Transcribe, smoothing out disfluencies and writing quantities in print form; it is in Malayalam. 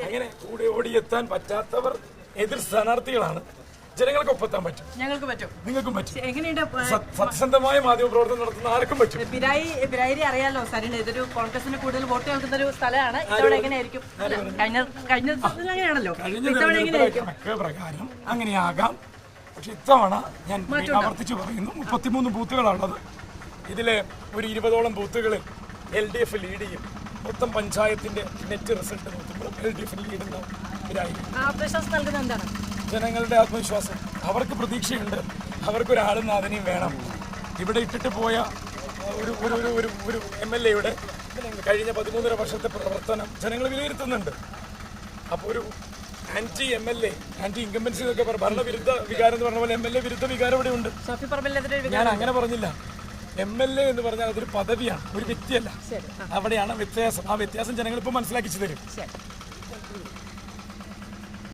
അങ്ങനെ കൂടെ ഓടിയെത്താൻ പറ്റാത്തവർ എതിർ സ്ഥാനാർത്ഥികളാണ്. ജനങ്ങൾക്ക് എത്താൻ പറ്റും, ഞങ്ങൾക്ക് പറ്റും, നിങ്ങൾക്കും പറ്റും. എങ്ങനെയുണ്ട് സത്യസന്ധമായ മാധ്യമ പ്രവർത്തനം നടത്തുന്ന ആർക്കും പറ്റും. പിരായി അറിയാലോ സരിന്, ഇതൊരു കോൺഗ്രസിന് കൂടുതൽ വോട്ട് കേൾക്കുന്ന ഒരു സ്ഥലമാണ്. ഇത്തവണ എങ്ങനെയായിരിക്കും? കഴിഞ്ഞ അങ്ങനെയാണല്ലോ, ഇത്തവണ എങ്ങനെയായിരിക്കും? പ്രകാരം അങ്ങനെയാകാം. പക്ഷെ ഇത്തവണ ഞാൻ ആവർത്തിച്ച് പറയുന്നു, 33 ബൂത്തുകളാണുള്ളത്. ഇതിലെ ഒരു 20ഓളം ബൂത്തുകളിൽ LDF ലീഡ് ചെയ്യും. മൊത്തം പഞ്ചായത്തിന്റെ നെറ്റ് റിസൾട്ട് നോക്കുമ്പോൾ LDF ലീഡ് ഉണ്ടാവും. ആത്മവിശ്വാസം നൽകുന്നത് എന്താണ്? ജനങ്ങളുടെ ആത്മവിശ്വാസം. അവർക്ക് പ്രതീക്ഷയുണ്ട്, അവർക്കൊരാളും നാഥനെയും വേണം. ഇവിടെ ഇട്ടിട്ട് പോയ ഒരു MLA-യുടെ കഴിഞ്ഞ 13.5 വർഷത്തെ പ്രവർത്തനം ജനങ്ങൾ വിലയിരുത്തുന്നുണ്ട്. അപ്പോൾ ഒരു ആന്റി MLA, ആന്റി ഇൻകംബൻസി എന്നൊക്കെ ഭരണവിരുദ്ധ വികാരം എന്ന് പറഞ്ഞ പോലെ MLA വിരുദ്ധ വികാരം ഇവിടെ ഉണ്ട്. ഞാൻ അങ്ങനെ പറഞ്ഞില്ല. MLA എന്ന് പറഞ്ഞാൽ അതൊരു പദവിയാണ്, ഒരു വ്യക്തിയല്ല. അവിടെയാണ് വ്യത്യാസം. ആ വ്യത്യാസം ജനങ്ങൾ ഇപ്പോൾ മനസ്സിലാക്കിച്ചു തരും.